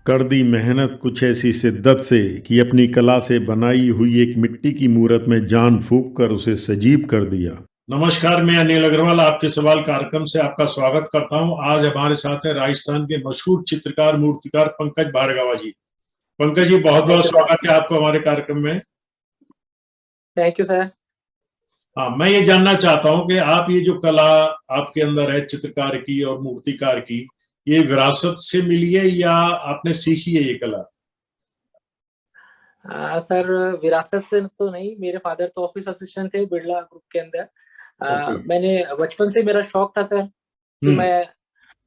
कर दी मेहनत कुछ ऐसी शिद्दत से कि अपनी कला से बनाई हुई एक मिट्टी की मूरत में जान फूंक कर उसे सजीव कर दिया। नमस्कार, मैं अनिल अग्रवाल आपके सवाल कार्यक्रम से आपका स्वागत करता हूं। आज हमारे साथ है राजस्थान के मशहूर चित्रकार मूर्तिकार पंकज भार्गवा जी। पंकज जी, बहुत थैंक बहुत यू सर। स्वागत है आपको हमारे कार्यक्रम में। Thank you sir. हाँ, मैं ये जानना चाहता हूं कि आप ये जो कला आपके अंदर है चित्रकार की और मूर्तिकार की, ये विरासत से मिली है या आपने सीखी है ये कला? सर, विरासत से तो नहीं, मेरे फादर तो ऑफिस असिस्टेंट थे बिरला ग्रुप के अंदर। ओके। मैंने बचपन से मेरा शौक था सर कि हम्म। मैं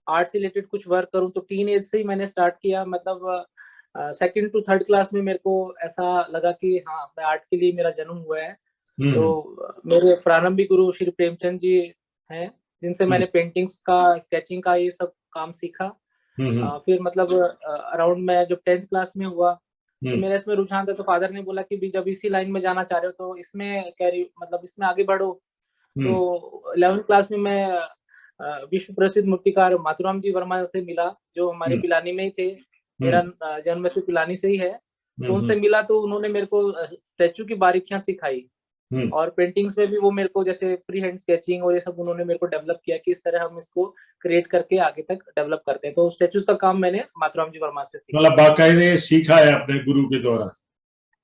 आर्ट से रिलेटेड कुछ वर्क करूं, तो टीन एज से ही मैंने स्टार्ट किया। मतलब सेकंड टू थर्ड क्लास में मेरे को ऐसा लगा कि हाँ, मैं आर्ट के लिए मेरा जन्म हुआ है। तो हम्म। मेरे प्रारंभिक गुरु श्री प्रेमचंद जी हैं, जिनसे हम्म। मैंने पेंटिंग्स का, स्केचिंग का ये सब काम सीखा। हम्म। फिर मतलब अराउंड मैं जब 10th क्लास में हुआ तो हम्म। मेरा इसमें रुझान था, तो फादर ने बोला कि भी जब इसी लाइन में जाना चाह रहे हो तो इसमें कैरी मतलब इसमें आगे बढ़ो। हम्म। तो 11th क्लास में मैं विश्व प्रसिद्ध मूर्तिकार माथुराम जी वर्मा से मिला, जो हमारे हम्म। पिलानी में ही थे। मेरा हम्म। जन्म से पिलानी से ही है। तो हम्म। उनसे मिला तो उन्होंने मेरे को स्टैचू की बारीकियां सिखाई, हम्म। और पेंटिंग्स में भी वो मेरे को जैसे फ्री हैंड स्केचिंग और ये सब उन्होंने मेरे को डेवलप किया कि इस तरह हम इसको क्रिएट करके आगे तक डेवलप करते हैं। तो स्टैचूज का काम मैंने माथुराम जी वर्मा से सीखा। मतलब बाकायदे सीखा है अपने गुरु के द्वारा।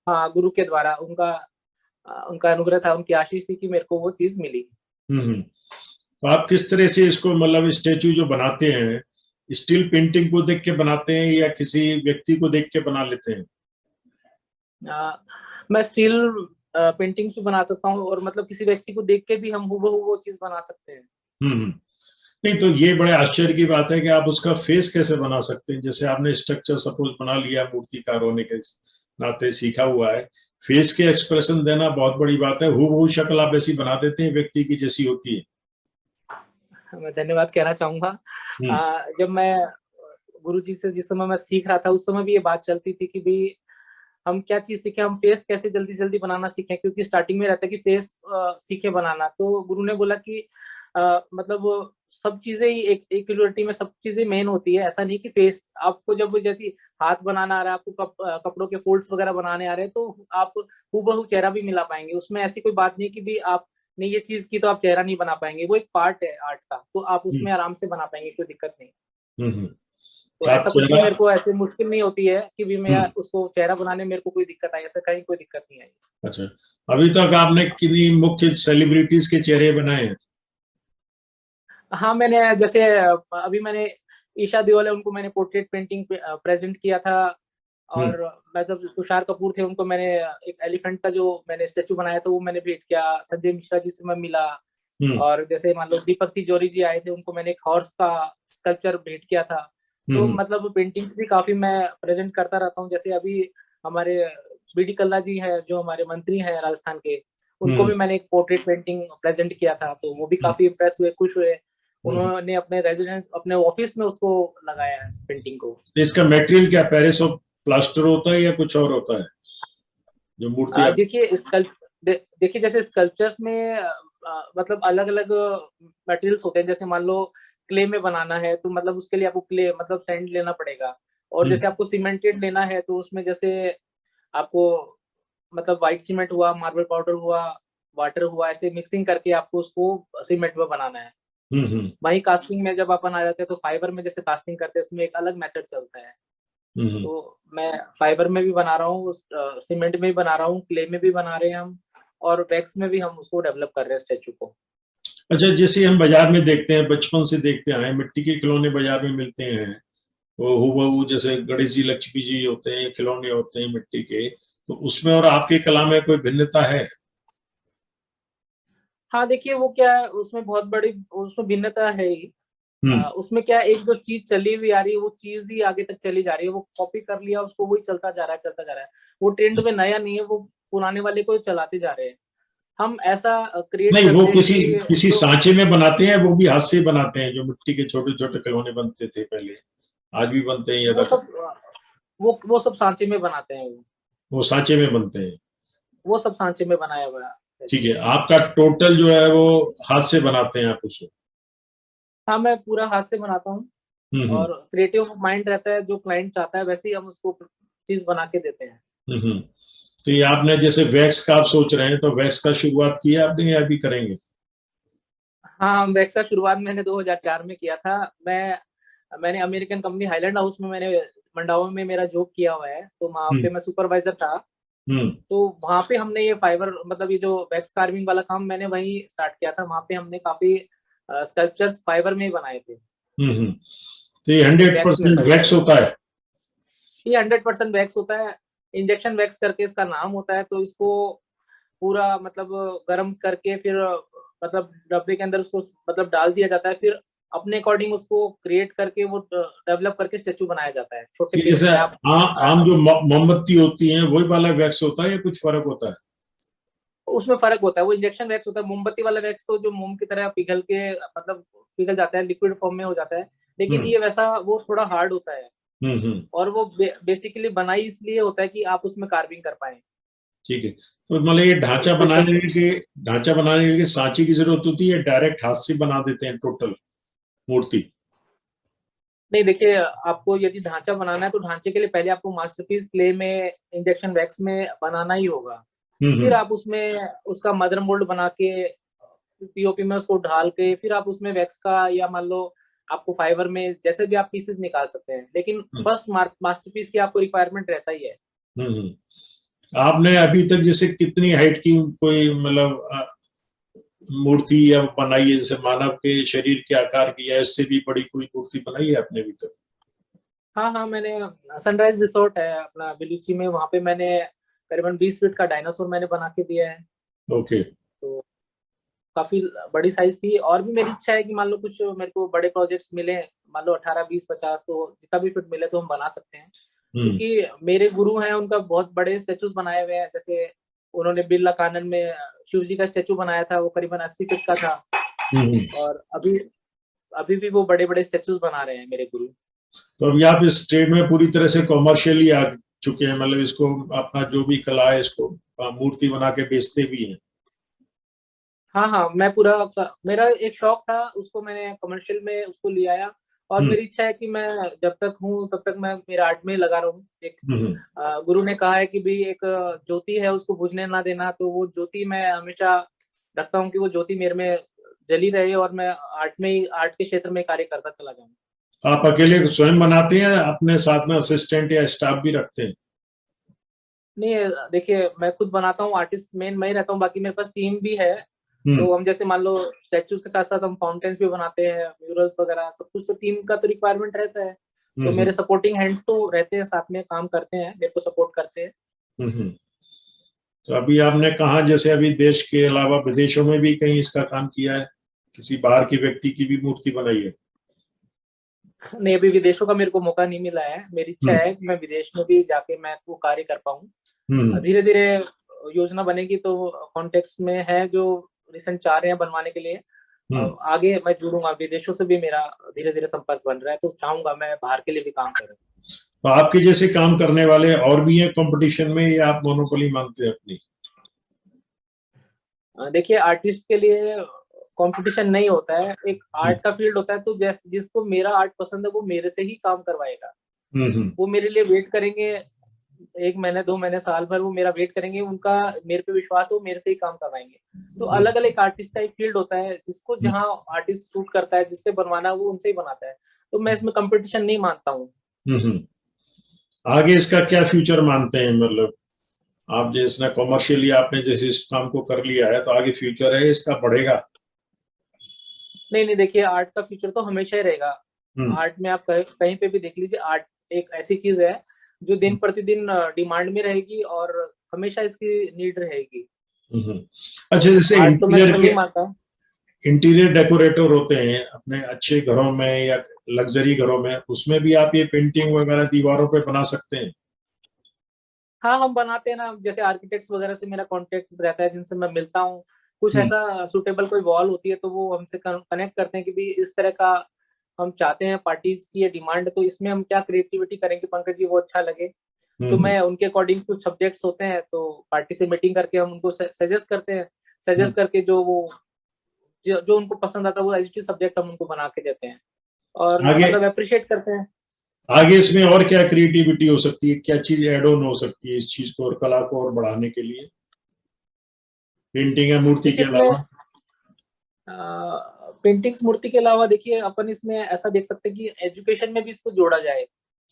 हाँ, गुरु के द्वारा उनका अनुग्रह था, उनकी आशीष थी कि मेरे को वो चीज मिली। तो आप किस तरह से इसको मतलब स्टेचू जो बनाते हैं, स्टिल पेंटिंग को देख के बनाते हैं या किसी व्यक्ति को देख के बना लेते हैं? आ, मैं स्टिल पेंटिंग्स भी बना सकता हूँ, और मतलब किसी व्यक्ति को देख के भी हम हूबहू वो चीज बना सकते हैं। हम्म। नहीं, तो ये बड़े आश्चर्य की बात है कि आप उसका फेस कैसे बना सकते हैं। जैसे आपने स्ट्रक्चर सपोज बना लिया, मूर्तिकार होने के नाते सीखा हुआ है, फेस के एक्सप्रेशन देना बहुत बड़ी बात है। हूबहू शक्ल आप ऐसी बना देते हैं व्यक्ति की जैसी होती है। मैं धन्यवाद कहना चाहूंगा। हम्म। जब मैं गुरु जी से जिस समय मैं सीख रहा था, उस समय भी ये बात चलती थी कि भी हम क्या चीज सीखे, हम फेस कैसे जल्दी जल्दी बनाना सीखें, क्योंकि स्टार्टिंग में रहता है कि फेस सीखे बनाना। तो गुरु ने बोला कि मतलब सब चीजें ही एक क्यूरियोसिटी में सब चीजें मेन होती है। ऐसा नहीं कि फेस आपको जब जैसे हाथ बनाना आ रहा है, आपको कपड़ों के फोल्ड्स वगैरह बनाने आ रहे हैं, तो आप हूबहू चेहरा भी मिला पाएंगे। उसमें ऐसी कोई बात नहीं कि भी आपने ये चीज की तो आप चेहरा नहीं बना पाएंगे। वो एक पार्ट है आर्ट का, तो आप हम्म। उसमें आराम से बना पाएंगे, कोई दिक्कत नहीं। हम्म। तो आप ऐसा कुछ भी चेहरा। मेरे को ऐसे मुश्किल नहीं होती है कि भी मैं हम्म। उसको चेहरा बनाने में मेरे को कोई दिक्कत आई, ऐसा कहीं कोई दिक्कत नहीं आई। अच्छा, अभी तक आपने किन्हीं मुख्य सेलिब्रिटीज के चेहरे बनाए हैं? हाँ, मैंने जैसे अभी मैंने ईशा देओल है, उनको मैंने पोर्ट्रेट पेंटिंग प्रेजेंट किया था। हम्म। और मतलब तुषार कपूर थे, उनको मैंने एक एलिफेंट का जो मैंने स्टेचू बनाया था वो मैंने भेंट किया। संजय मिश्रा जी से मैं मिला। हम्म। और जैसे मान लो दीपक तिजोरी जी आए थे, उनको मैंने एक हॉर्स का स्कल्पचर भेंट किया था। तो हम्म। मतलब पेंटिंग्स भी काफी मैं प्रेजेंट करता रहता हूँ। जैसे अभी हमारे बीडी कल्ला जी है, जो हमारे मंत्री हैं राजस्थान के, उनको हम्म। भी मैंने एक पोर्ट्रेट पेंटिंग प्रेजेंट किया था, तो वो भी हम्म। काफी इम्प्रेस हुए, खुश हुए। हम्म। उन्होंने अपने रेजिडेंस, अपने ऑफिस में उसको लगाया है इस पेंटिंग को। तो इसका मटेरियल क्या पेरिस ऑफ प्लास्टर होता है या कुछ और होता है जो मूर्ति आप? देखिए देखिए जैसे स्कल्पचर्स में मतलब अलग अलग मटेरियल्स होते हैं। जैसे मान लो क्ले में बनाना है, तो मतलब उसके लिए आपको क्ले मतलब सैंड लेना पड़ेगा। और हम्म। जैसे आपको सीमेंटेड लेना है, तो उसमें जैसे आपको मतलब व्हाइट सीमेंट हुआ, मार्बल पाउडर हुआ, वाटर हुआ, ऐसे मिक्सिंग करके आपको उसको सीमेंट में बनाना है। हम्म। हम्म। वही कास्टिंग में जब अपन आ जाते हैं, तो फाइबर में जैसे कास्टिंग करते हैं, उसमें एक अलग मेथड चलता है। हम्म। तो मैं फाइबर में भी बना रहा हूँ, सीमेंट में भी बना रहा हूँ, क्ले में भी बना रहे हैं हम, और वैक्स में भी हम उसको डेवलप कर रहे हैं स्टेचू को। अच्छा, जैसे हम बाजार में देखते हैं, बचपन से देखते आए, मिट्टी के खिलौने बाजार में मिलते हैं, वो हूबहू जैसे गणेश जी लक्ष्मी जी होते हैं, खिलौने होते हैं मिट्टी के, तो उसमें और आपकी कला में कोई भिन्नता है? हाँ, देखिए वो क्या है, उसमें बहुत बड़ी उसमें भिन्नता है ही। हम्म। उसमें क्या है, एक जो चीज चली हुई आ रही है वो चीज ही आगे तक चली जा रही है। वो कॉपी कर लिया उसको, वही चलता जा रहा है, चलता जा रहा है। वो ट्रेंड में नया नहीं है, वो पुराने वाले को चलाते जा रहे हैं। हम ऐसा क्रिएट नहीं, वो करते हैं किसी कि किसी जो सांचे में बनाते हैं, वो भी हाथ से बनाते हैं, जो मिट्टी के छोटे छोटे खिलौने बनते थे पहले, आज भी बनते हैं वो ज्यादातर। सब वो सब सांचे में बनाते हैं। वो सांचे में बनते हैं। वो सब सांचे में बनाया हुआ है ठीक है, चीज। आपका टोटल जो है वो हाथ से बनाते हैं आप उसको? हाँ, मैं पूरा हाथ से बनाता हूँ। और क्रिएटिव माइंड रहता है, जो क्लाइंट चाहता है वैसे ही हम उसको चीज बना के देते हैं। तो ये आपने जैसे वैक्स का आप सोच रहे हैं, तो वैक्स का शुरुआत की है आपने या अभी करेंगे? हाँ, वैक्स का शुरुआत मैंने 2004 में किया था। मैंने अमेरिकन कंपनी हाईलैंड हाउस में मैंने मंडावा में मेरा जॉब किया हुआ है, तो वहाँ पे मैं सुपरवाइजर था। तो वहाँ पे हमने ये फाइबर मतलब ये जो वैक्स कार्विंग वाला काम मैंने वहीं स्टार्ट किया था। वहाँ पे हमने काफी स्कल्पचर्स फाइबर में ही बनाए थे। तो ये 100% वैक्स होता है? ये 100% वैक्स होता है। इंजेक्शन वैक्स करके इसका नाम होता है। तो इसको पूरा मतलब गर्म करके फिर मतलब डब्बे के अंदर उसको मतलब डाल दिया जाता है, फिर अपने अकॉर्डिंग उसको क्रिएट करके वो डेवलप करके स्टेचू बनाया जाता है छोटे पीस जैसे में। आप आम जो मोमबत्ती होती है वही वाला वैक्स होता है या कुछ फर्क होता है? उसमें फर्क होता है। वो इंजेक्शन वैक्स होता है। मोमबत्ती वाला वैक्स तो जो मोम की तरह पिघल के मतलब पिघल जाता है, लिक्विड फॉर्म में हो जाता है। लेकिन ये वैसा वो थोड़ा हार्ड होता है। और वो बेसिकली बनाई इसलिए होता है कि आप उसमें कार्विंग कर पाए। ठीक है। तो मतलब ये ढांचा बनाने के लिए सांची की जरूरत होती है, डायरेक्ट हाथ से बना देते हैं टोटल मूर्ति? नहीं, देखिए, आपको यदि ढांचा बनाना है तो ढांचे के लिए पहले आपको मास्टरपीस क्ले में इंजेक्शन वैक्स में बनाना ही होगा। फिर आप उसमें उसका मदर मोल्ड बना के पीओपी में उसको ढाल के फिर आप उसमें वैक्स का या मान लो आपको फाइबर में जैसे भी आप पीसेस निकाल सकते हैं। लेकिन फर्स्ट मास्टरपीस की आपको रिक्वायरमेंट रहता ही है। आपने अभी तक जैसे कितनी हाइट की कोई मतलब मूर्ति या बनाई है, जैसे मानव के शरीर के आकार की या इससे भी बड़ी कोई मूर्ति बनाई है आपने अभी तक? हाँ, मैंने सनराइज रिसोर्ट है अपना बेलूची में, वहां पे मैंने करीबन 20 फीट का डायनासोर मैंने बना के दिया है। ओके। तो काफी बड़ी साइज थी। और भी मेरी इच्छा है कि मान लो कुछ मेरे को बड़े प्रोजेक्ट्स मिले, मान लो 18, 20, 50 तो जितना भी फिट मिले तो हम बना सकते हैं। क्योंकि मेरे गुरु हैं, उनका बहुत बड़े स्टेचूज बनाए हुए हैं। जैसे उन्होंने बिरला कानन में शिव जी का स्टेचू बनाया था, वो करीबन 80 फीट का था। और अभी भी वो बड़े बड़े स्टेचूज बना रहे हैं मेरे गुरु। तो अभी आप इस ट्रेड में पूरी तरह से कॉमर्शियली आ चुके हैं, मतलब इसको अपना जो भी कला है इसको मूर्ति बना के बेचते भी हैं? हाँ, मेरा एक शौक था, उसको मैंने कमर्शियल में उसको ले आया। और मेरी इच्छा है कि मैं जब तक हूँ तब तक मैं मेरा आर्ट में ही लगा रहूं। एक गुरु ने कहा है कि भी एक ज्योति है उसको बुझने ना देना। तो वो ज्योति मैं हमेशा रखता हूँ कि वो ज्योति मेरे में जली रहे और मैं आर्ट के क्षेत्र में कार्य करता चला जाऊँ। आप अकेले स्वयं बनाते हैं, अपने साथ में असिस्टेंट या स्टाफ भी रखते हैं? नहीं, देखिए, मैं खुद बनाता हूँ, आर्टिस्ट मेन मैं ही रहता हूँ, बाकी मेरे पास टीम भी है। तो हम जैसे मान लो स्टैचूज के साथ साथ हम फाउंटेन्स भी बनाते हैं, म्यूरल्स वगैरह सब कुछ। तो टीम का तो रिक्वायरमेंट रहता है। तो मेरे सपोर्टिंग हैंड्स तो रहते हैं, साथ में काम करते हैं, मेरे को सपोर्ट करते हैं। तो अभी आपने कहा जैसे अभी देश के अलावा विदेशों में भी कहीं इसका काम किया है, किसी बाहर के व्यक्ति की भी मूर्ति बनाई है? नहीं, अभी विदेशों का मेरे को मौका नहीं मिला है। मेरी इच्छा है कि मैं विदेश में भी जाके मैं वो कार्य कर पाऊँ। धीरे धीरे योजना बनेगी तो कॉन्टेक्स्ट में है जो रिसेंट चाह रहे हैं बनवाने के लिए। आगे मैं जुड़ूंगा, विदेशों से भी मेरा धीरे धीरे संपर्क बन रहा है। तो चाहूंगा मैं बाहर के लिए भी काम करूँ। तो आपके जैसे काम करने वाले और भी हैं कंपटीशन में, या आप मोनोपोली मानते हैं अपनी? देखिए, आर्टिस्ट के लिए कंपटीशन नहीं होता है, एक आर्ट का फील्ड होता है। तो जिसको मेरा आर्ट पसंद है वो मेरे से ही काम करवाएगा। वो मेरे लिए वेट करेंगे 1 महीने, 2 महीने, साल भर वो मेरा वेट करेंगे। उनका मेरे पे विश्वास है, वो मेरे से ही काम करवाएंगे। तो अलग अलग आर्टिस्ट का एक फील्ड होता है, जिसको जहाँ आर्टिस्ट सूट करता है, जिससे बनवाना है वो उनसे ही बनाता है। तो मैं इसमें कंपटीशन नहीं मानता हूँ। आगे इसका क्या फ्यूचर मानते हैं, मतलब आप जैसे कॉमर्शियली आपने जैसे इस काम को कर लिया है, तो आगे फ्यूचर है इसका, बढ़ेगा? नहीं, देखिए, आर्ट का फ्यूचर तो हमेशा ही रहेगा। आर्ट में आप कहीं पे भी देख लीजिए, आर्ट एक ऐसी चीज है जो दिन प्रतिदिन डिमांड में रहेगी और हमेशा इसकी नीड रहेगी। अच्छा, जैसे आर्ट तो मैं नहीं मानता। इंटीरियर डेकोरेटर होते हैं अपने अच्छे घरों में या लग्जरी घरों में, उसमें भी आप ये पेंटिंग वगैरह दीवारों पे बना सकते हैं? हाँ, हम बनाते हैं ना। जैसे आर्किटेक्ट्स वगैरह से मेरा कांटेक्ट रहता है, जिनसे मैं मिलता हूँ। कुछ ऐसा सुटेबल कोई वॉल होती है तो वो हमसे कनेक्ट करते हैं कि भी इस तरह का हम चाहते हैं, पार्टीज की ये डिमांड। तो इसमें हम क्या क्रिएटिविटी करेंगे पंकज जी, वो अच्छा लगे। तो मैं उनके अकॉर्डिंग कुछ सब्जेक्ट्स होते हैं तो पार्टी से मीटिंग करके हम उनको सजेस्ट करते हैं। सजेस्ट करके जो उनको पसंद आता है वो एज सब्जेक्ट हम उनको बना के देते हैं। और आगे मतलब अप्रिशिएट करते हैं। आगे इसमें और क्या क्रिएटिविटी हो सकती है, क्या चीज एड ऑन हो सकती है इस चीज को और कला को और बढ़ाने के लिए, पेंटिंग या मूर्ति के देखिए इसमें अलावा? पेंटिंग्स मूर्ति के अलावा देखिए अपन इसमें ऐसा देख सकते हैं कि एजुकेशन में भी इसको जोड़ा जाए।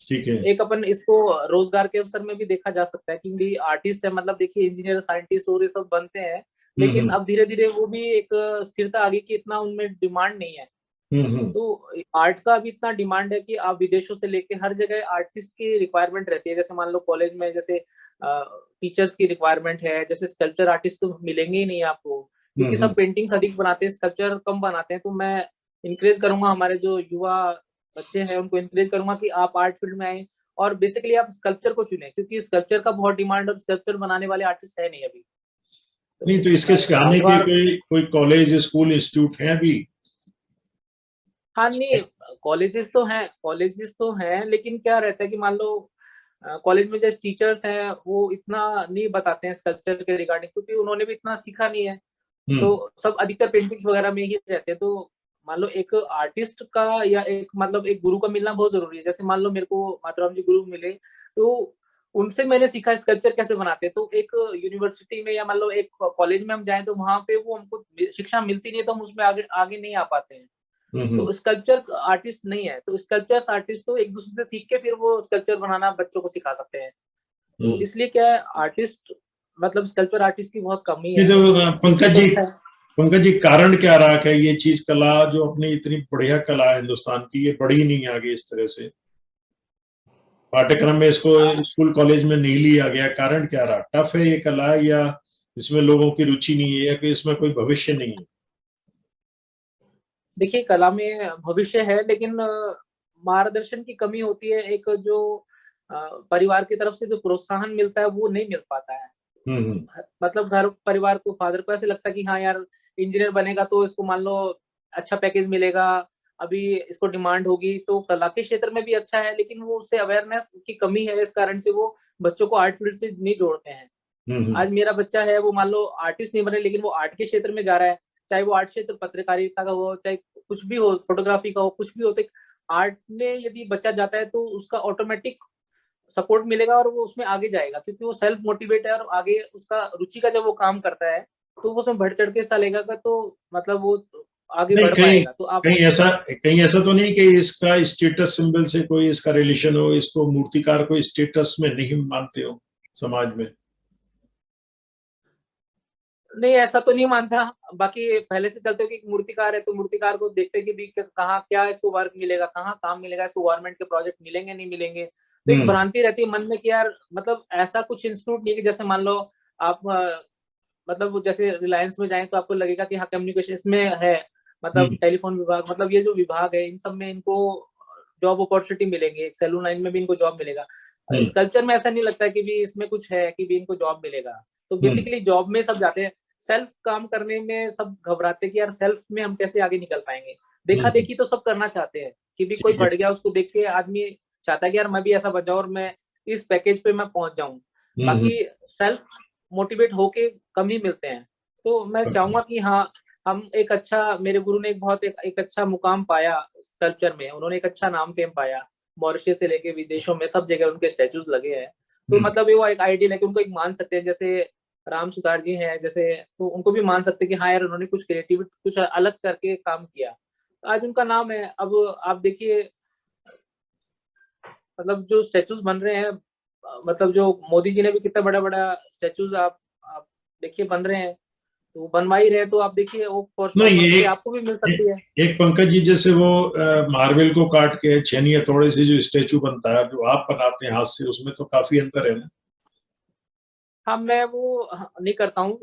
ठीक है। एक अपन इसको रोजगार के अवसर में भी देखा जा सकता है, क्योंकि आर्टिस्ट है, मतलब देखिए इंजीनियर साइंटिस्ट और ये सब बनते हैं, लेकिन हम्म अब धीरे धीरे वो भी एक स्थिरता आ गई कि इतना उनमें डिमांड नहीं है। हम्म। तो आर्ट का अभी इतना डिमांड है कि आप विदेशों से लेके हर जगह आर्टिस्ट की रिक्वायरमेंट रहती है। जैसे मान लो कॉलेज में जैसे टीचर्स की रिक्वायरमेंट है, जैसे स्कल्पचर आर्टिस्ट तो मिलेंगे ही नहीं आपको, क्योंकि सब हम्म। पेंटिंग्स अधिक बनाते हैं, स्कल्पचर कम बनाते हैं। तो मैं इनकरेज करूंगा हमारे जो युवा बच्चे हैं उनको इनकरेज करूंगा कि आप आर्ट फील्ड में आए और बेसिकली आप स्कल्पचर को चुने, क्योंकि स्कल्पचर का बहुत डिमांड और स्कल्पचर बनाने वाले आर्टिस्ट है नहीं अभी। नहीं, तो तो इसके मैं सिखाने के चाहूंगा। कोई कोई कॉलेज, स्कूल, इंस्टीट्यूट है अभी? हाँ नहीं, कॉलेजेस तो हैं, लेकिन क्या रहता है कि मान लो कॉलेज में जैसे टीचर्स हैं वो इतना नहीं बताते हैं स्कल्पचर के रिगार्डिंग, क्योंकि उन्होंने भी इतना सीखा नहीं है। तो हम्म सब अधिकतर पेंटिंग्स वगैरह में ही रहते हैं। तो मान लो एक आर्टिस्ट का या एक मतलब एक गुरु का मिलना बहुत जरूरी है। जैसे मान लो मेरे को माधुराम जी गुरु मिले, तो उनसे मैंने सीखा स्कल्पचर कैसे बनाते हैं। तो एक यूनिवर्सिटी में या मान लो एक कॉलेज में हम जाएं तो वहां पे वो हमको शिक्षा मिलती नहीं है, तो हम उसमें आगे आगे नहीं आ पाते हैं। हम्म तो स्कल्पचर आर्टिस्ट नहीं है, तो स्कल्पचर आर्टिस्ट तो एक दूसरे से सीख के फिर वो स्कल्पचर बनाना बच्चों को सिखा सकते हैं। तो हम्म। इसलिए क्या है, आर्टिस्ट मतलब स्कल्पचर आर्टिस्ट की बहुत कमी ये है, तो लेकिन सीखे पंकज तो जी, अच्छा है। पंकज जी, कारण क्या रहा है ये चीज, कला जो अपनी इतनी बढ़िया कला है हिंदुस्तान की, ये बढ़ी नहीं आगे इस तरह से, पाठ्यक्रम में इसको स्कूल कॉलेज में नहीं लिया गया? कारण क्या रहा? टफ है ये कला, या इसमें लोगों की रुचि नहीं है, या कि इसमें कोई भविष्य नहीं है? देखिए कला में भविष्य है, लेकिन मार्गदर्शन की कमी होती है। एक जो परिवार की तरफ से जो प्रोत्साहन मिलता है वो नहीं मिल पाता है। हम्म मतलब घर परिवार को, फादर को ऐसे लगता है कि हाँ यार इंजीनियर बनेगा तो इसको मान लो अच्छा पैकेज मिलेगा, अभी इसको डिमांड होगी। तो कला के क्षेत्र में भी अच्छा है, लेकिन वो उससे अवेयरनेस की कमी है, इस कारण से वो बच्चों को आर्ट फील्ड से नहीं जोड़ते हैं। हम्म आज मेरा बच्चा है, वो मान लो आर्टिस्ट नहीं बने, लेकिन वो आर्ट के क्षेत्र में जा रहा है। चाहे वो आर्ट क्षेत्र पत्रकारिता का हो, चाहे कुछ भी हो, फोटोग्राफी का हो, कुछ भी हो। तो आर्ट में यदि बच्चा जाता है तो उसका ऑटोमेटिक सपोर्ट मिलेगा और वो उसमें आगे जाएगा, क्योंकि वो सेल्फ मोटिवेट है और आगे उसका रुचि का जब वो काम करता है तो वो उसमें बढ़ चढ़ के हिस्सा लेगा का, तो मतलब वो आगे नहीं, बढ़ कहीं पाएगा। तो आप कहीं ऐसा तो नहीं कि इसका स्टेटस सिंबल से कोई इसका रिलेशन हो, इसको मूर्तिकार को स्टेटस में नहीं मानते हो समाज में? नहीं, ऐसा तो नहीं मानता। बाकी पहले से चलते हो कि मूर्तिकार है तो मूर्तिकार को देखते कि भी कहाँ क्या इसको वर्क मिलेगा, कहाँ काम मिलेगा, इसको गवर्नमेंट के प्रोजेक्ट मिलेंगे नहीं मिलेंगे। तो एक हम्म भ्रांति रहती है मन में कि यार मतलब ऐसा कुछ इंस्टीट्यूट नहीं है कि जैसे मान लो आप मतलब जैसे रिलायंस में जाएं तो आपको लगेगा कि हाँ कम्युनिकेशन इसमें है, मतलब हम्म टेलीफोन विभाग, मतलब ये जो विभाग है इन सब में इनको जॉब अपॉर्चुनिटी मिलेंगे, एक सैलून लाइन में भी इनको जॉब मिलेगा। हम्म स्कल्पचर में ऐसा नहीं लगता कि भी इसमें कुछ है कि भी इनको जॉब मिलेगा। तो हम्म बेसिकली जॉब में सब जाते हैं, सेल्फ काम करने में सब घबराते हैं कि यार सेल्फ में हम कैसे आगे निकल पाएंगे। देखा हम्म। देखी तो सब करना चाहते हैं कि भी कोई ठीक है। बढ़ गया उसको देख के आदमी चाहता है कि यार मैं भी ऐसा बन जाऊं और मैं इस पैकेज पे मैं पहुंच जाऊं। हम्म। बाकी सेल्फ मोटिवेट होके कम ही मिलते हैं। तो मैं चाहूंगा कि हाँ हम एक अच्छा, मेरे गुरु ने एक बहुत एक अच्छा मुकाम पाया स्कल्पचर में, उन्होंने एक अच्छा नाम फेम पाया। मॉरिशस से लेके विदेशों में सब जगह उनके स्टेचूज लगे हैं। तो हम्म। मतलब वो एक आइडियल है कि उनको एक मान सकते हैं, जैसे राम सुतार जी हैं जैसे, तो उनको भी मान सकते हैं कि हाँ यार उन्होंने कुछ क्रिएटिव कुछ अलग करके काम किया। आज उनका नाम है। अब आप देखिए मतलब जो स्टेचूज बन रहे हैं, मतलब जो मोदी जी ने भी कितना बड़ा बड़ा स्टेचूज आप देखिए बन रहे हैं, तो बनवा ही रहे हैं। तो आप देखिए वो नहीं, अपॉर्चुनिटी आपको भी मिल सकती है। एक पंकज जी, जैसे वो मार्बल को काट के छेनी हथौड़े से जो स्टेचू बनता है, जो आप बनाते हैं हाथ से, उसमें तो काफी अंतर है ना? हाँ मैं वो नहीं करता हूँ,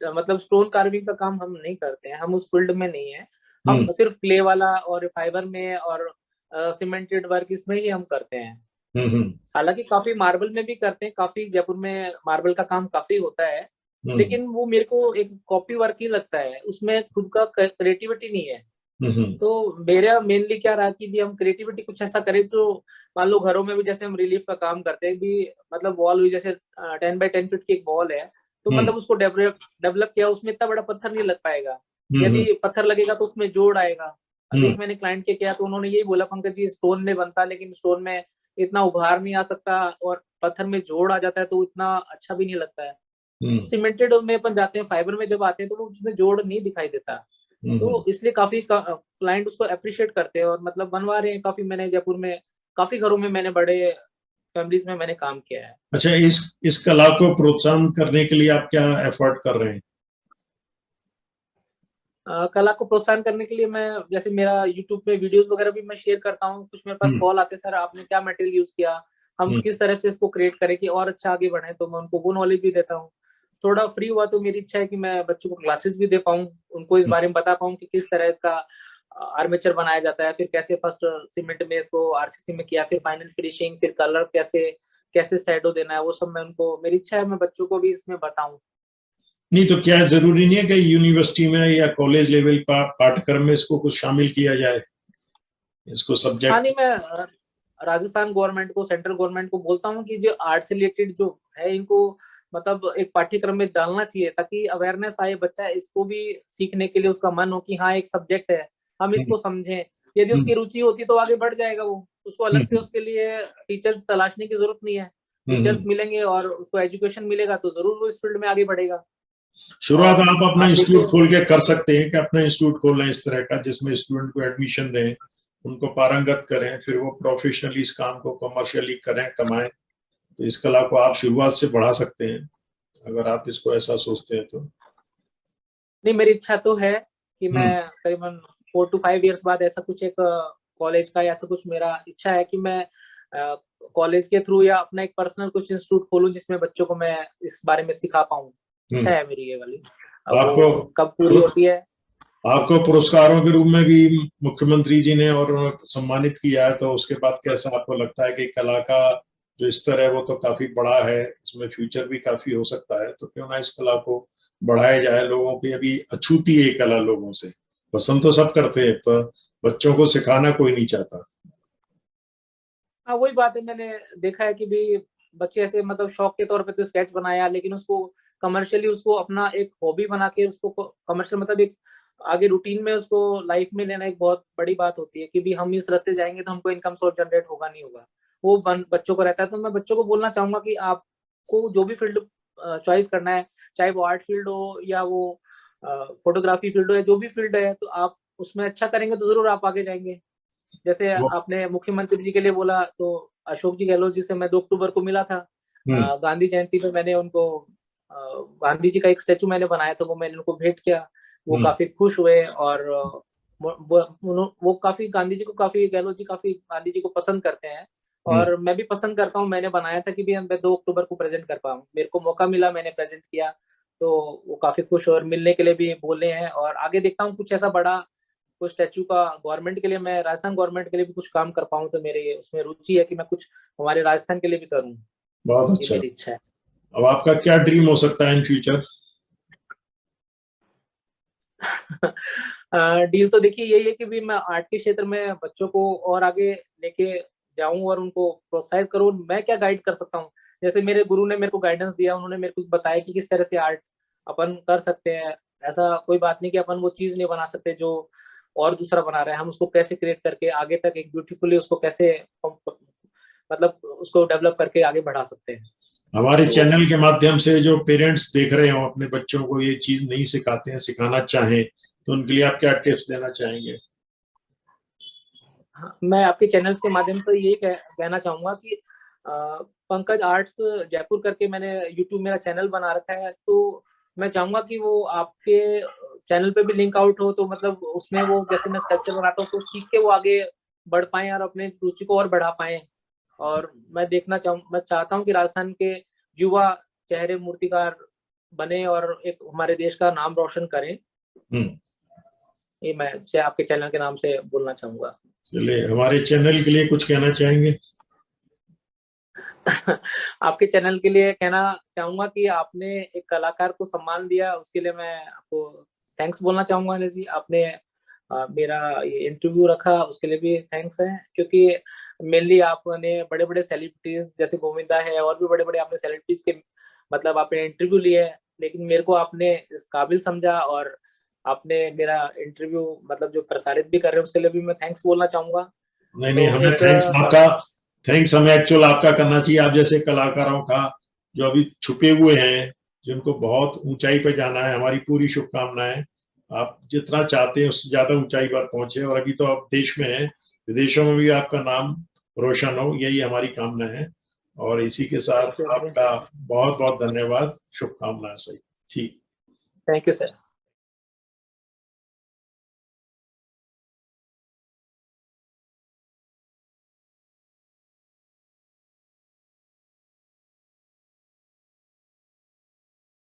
मतलब स्टोन कार्विंग का काम हम नहीं करते हैं, हम उस फील्ड में नहीं है। हम हम्म सिर्फ क्ले वाला और फाइबर में और सीमेंटेड वर्क इसमें ही हम करते हैं। हम्म हालांकि काफी मार्बल में भी करते हैं, काफी जयपुर में मार्बल का काम काफी होता है, हम्म लेकिन वो मेरे को एक कॉपी वर्क ही लगता है, उसमें खुद का क्रिएटिविटी नहीं है। हम्म तो मेरा मेनली क्या रहा कि भी हम क्रिएटिविटी कुछ ऐसा करें जो मान लो घरों में भी जैसे हम रिलीफ का काम करते हैं भी, मतलब वॉल हुई जैसे 10 बाय 10 फीट की एक वॉल है, तो हम्म मतलब उसको डेवलप डेवलप किया, उसमें इतना बड़ा पत्थर नहीं लग पाएगा। हम्म यदि पत्थर लगेगा तो उसमें जोड़ आएगा। अभी मैंने क्लाइंट के किया तो उन्होंने यही बोला, पंकज जी स्टोन में बनता है लेकिन स्टोन में इतना उभार नहीं आ सकता और पत्थर में जोड़ आ जाता है तो इतना अच्छा भी नहीं लगता है। सीमेंटेड में अपन जाते हैं, फाइबर में जब आते हैं तो वो उसमें जोड़ नहीं दिखाई देता, तो इसलिए काफी क्लाइंट उसको अप्रिशिएट करते हैं और मतलब बनवा रहे हैं काफी। मैंने जयपुर में काफी घरों में, मैंने बड़े फैमिलीज में मैंने काम किया है। अच्छा, इस कला को प्रोत्साहन करने के लिए आप क्या एफर्ट कर रहे हैं? कला को प्रोत्साहन करने के लिए मैं, जैसे मेरा यूट्यूब पे वीडियोस वगैरह भी मैं शेयर करता हूँ। कुछ मेरे पास कॉल आते हैं, सर आपने क्या मटेरियल यूज किया, हम किस तरह से इसको क्रिएट करें कि और अच्छा आगे बढ़े, तो मैं उनको वो नॉलेज भी देता हूँ। थोड़ा फ्री हुआ तो मेरी इच्छा है कि मैं बच्चों को क्लासेस भी दे पाऊँ, उनको इस बारे में बता पाऊँ कि किस तरह इसका आर्मेचर बनाया जाता है, फिर कैसे फर्स्ट सीमेंट में इसको आरसीसी में किया, फिर फाइनल फिनिशिंग, फिर कलर कैसे कैसे शैडो देना है, वो सब मैं उनको, मेरी इच्छा है मैं बच्चों को भी इसमें बताऊं। नहीं तो क्या जरूरी नहीं है कि यूनिवर्सिटी में या कॉलेज लेवल पाठ्यक्रम में इसको कुछ शामिल किया जाए, इसको हाँ सब्जेक्ट? नहीं, मैं राजस्थान गवर्नमेंट को, सेंट्रल गवर्नमेंट को बोलता हूँ कि जो आर्ट से रिलेटेड जो है इनको मतलब एक पाठ्यक्रम में डालना चाहिए, ताकि अवेयरनेस आए, बच्चा इसको भी सीखने के लिए उसका मन हो कि हाँ एक सब्जेक्ट है, हम इसको समझें। यदि उसकी रुचि होती तो आगे बढ़ जाएगा वो, उसको अलग से उसके लिए टीचर तलाशने की जरूरत नहीं है। टीचर्स मिलेंगे और उसको एजुकेशन मिलेगा तो जरूर वो इस फील्ड में आगे बढ़ेगा। शुरुआत आप अपना आप इंस्टीट्यूट देखिए, खोल के कर सकते हैं कि अपना इंस्टीट्यूट खोलना इस तरह का जिसमें स्टूडेंट को एडमिशन दें, उनको पारंगत करें, फिर वो प्रोफेशनली इस काम को कमर्शियली करें, कमाएं। तो इस कला को आप शुरुआत से बढ़ा सकते हैं अगर आप इसको ऐसा सोचते हैं तो। नहीं मेरी इच्छा तो है कि मैं करीबन 4 to 5 years बाद ऐसा कुछ एक कॉलेज का या ऐसा कुछ, मेरा इच्छा है कि मैं कॉलेज के थ्रू या अपना एक पर्सनल कुछ इंस्टीट्यूट खोलूं जिसमें बच्चों को मैं इस बारे में सिखा पाऊं। इच्छा है मेरी ये वाली, अब आपको वो कब पूरी होती है। आपको पुरस्कारों के रूप में भी मुख्यमंत्री जी ने और सम्मानित किया है, तो उसके बाद कैसा आपको लगता है कि कला का जो स्तर है वो तो काफी बड़ा है, इसमें फ्यूचर भी काफी हो सकता है, तो क्यों ना इस कला को बढ़ाया जाए? लोगों की अभी अछूती है कला, लोगों से पसंद तो सब करते हैं पर बच्चों को सिखाना कोई नहीं चाहता। हाँ वही बात है, मैंने देखा है कि भी बच्चे ऐसे मतलब शौक के तौर पे तो स्केच बनाया, लेकिन उसको कमर्शियली उसको अपना एक हॉबी बना के उसको कमर्शियल मतलब एक आगे रूटीन में उसको लाइफ में लेना एक बहुत बड़ी बात होती है कि भी हम इस रास्ते जाएंगे तो हमको इनकम सोर्स जनरेट होगा नहीं होगा, वो बच्चों को रहता है। तो मैं बच्चों को बोलना चाहूंगा कि आपको जो भी फील्ड चॉइस करना है, चाहे वो आर्ट फील्ड हो या वो फोटोग्राफी फील्ड हो या जो भी फील्ड है, तो आप उसमें अच्छा करेंगे तो जरूर आप आगे जाएंगे। जैसे वो आपने मुख्यमंत्री जी के लिए बोला, तो अशोक जी गहलोत जी से मैं 2 अक्टूबर को मिला था। गांधी जयंती पे मैंने उनको गांधी जी का एक स्टेचू मैंने बनाया था, वो मैंने उनको भेंट किया। वो काफी खुश हुए और वो काफी गांधी जी को, काफी गहलोत जी काफी गांधी जी को पसंद करते हैं और मैं भी पसंद करता हूँ। मैंने बनाया था कि भी मैं 2 अक्टूबर को प्रेजेंट कर पाऊँ, मेरे को मौका मिला, मैंने प्रेजेंट किया, तो वो काफी खुश और मिलने के लिए भी बोले हैं। और आगे देखता हूँ कुछ ऐसा बड़ा कुछ स्टैचू का गवर्नमेंट के लिए, मैं राजस्थान गवर्नमेंट के लिए भी कुछ काम कर पाऊँ, तो मेरे उसमें रुचि है कि मैं कुछ हमारे राजस्थान के लिए भी करूँ। बहुत ये अच्छा। मेरी इच्छा है। अब आपका क्या ड्रीम हो सकता है इन फ्यूचर? डील तो देखिए यही है कि भी मैं आर्ट के क्षेत्र में बच्चों को और आगे लेके जाऊं और उनको प्रोत्साहित करूं। मैं क्या गाइड कर सकता हूं, जैसे मेरे गुरु ने मेरे को गाइडेंस दिया, उन्होंने मेरे को बताया कि किस तरह से आर्ट अपन कर सकते हैं। ऐसा कोई बात नहीं कि अपन वो चीज नहीं बना सकते जो और दूसरा बना रहा है, हम उसको कैसे क्रिएट करके आगे तक एक ब्यूटीफुली उसको कैसे मतलब उसको डेवलप करके आगे बढ़ा सकते हैं। हमारे तो चैनल के माध्यम से जो पेरेंट्स देख रहे हो अपने बच्चों को ये चीज नहीं सिखाते हैं, सिखाना चाहें, तो उनके लिए आप क्या टिप्स देना चाहेंगे? हाँ, मैं आपके चैनल्स के माध्यम से यही कहना चाहूंगा कि पंकज आर्ट्स जयपुर करके मैंने यूट्यूब मेरा चैनल बना रखा है, तो मैं चाहूंगा कि वो आपके चैनल पे भी लिंक आउट हो, तो मतलब उसमें वो जैसे मैं स्कल्पचर बनाता हूँ तो सीख के वो आगे बढ़ पाए और अपने रुचि को और बढ़ा पाए। और मैं चाहता हूँ कि राजस्थान के युवा चेहरे मूर्तिकार बने और एक हमारे देश का नाम रोशन करें। हम्म। ये मैं आपके चैनल के नाम से बोलना चाहूंगा। चलिए, हमारे चैनल के लिए कुछ कहना चाहेंगे? आपके चैनल के लिए कहना चाहूंगा कि आपने एक कलाकार को सम्मान दिया, उसके लिए मैं आपको थैंक्स बोलना चाहूंगा। अनिल जी, आपने मेरा ये इंटरव्यू रखा उसके लिए भी थैंक्स है, क्योंकि मेनली आपने बड़े बड़े सेलिब्रिटीज जैसे गोविंदा है और भी बड़े बड़े आपने सेलिब्रिटीज के मतलब आपने इंटरव्यू लिए, लेकिन मेरे को आपने इस काबिल समझा और आपने मेरा इंटरव्यू मतलब जो प्रसारित भी कर रहे हैं उसके लिए भी मैं थैंक्स बोलना चाहूंगा। नहीं तो नहीं, हमें एक थैंक्स हमें एक्चुअल आपका करना चाहिए। आप जैसे कलाकारों का जो अभी छुपे हुए हैं, जिनको बहुत ऊंचाई पे जाना है, हमारी पूरी शुभकामनाएं। आप जितना चाहते हैं उससे ज्यादा ऊंचाई पर पहुंचे, और अभी तो आप देश में हैं, विदेशों में भी आपका नाम रोशन हो, यही हमारी कामना है। और इसी के साथ थैंक यू आपका बहुत बहुत धन्यवाद, शुभकामनाएं सही। ठीक। Thank you sir.